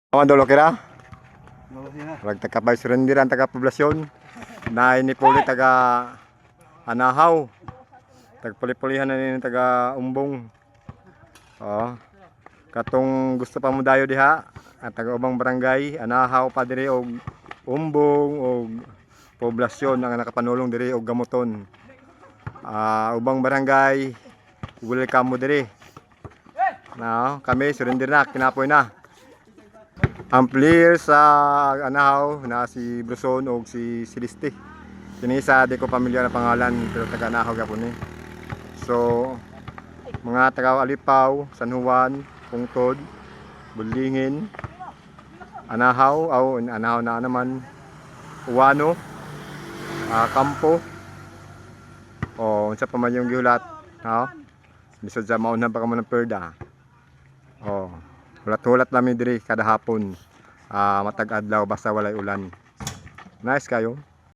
Dolo kira. Rag takabay surrender ang taga poblasyon. Na ini puli taga Anahaw. Tagpuli-pulihan na ni taga Umbong. Oh. Katong gusto pa mo dayo diha at taga ubang barangay Anahaw pa diri og Umbong og poblasyon ang nakapanulong diri og gamuton. Ubang barangay welcome mo diri. Now, kami surrender na, kinapoy na. Ang player sa Anahaw na si Bruson o si Siliste. Kini isa di ko pamilyar na pangalan pero taga Anahaw gapon ni. So mga taga Alipaw, San Juan, Pungtod, Bulingin, Anahaw Anahaw na naman, Uwano, Kampo. Unsa pa man yung gihulat, ha? Lisod sa maunhan pa kamo ng perda. Hulat-hulat namin diri kada hapon. Matag adlaw basta walay ulan. Nice kayo.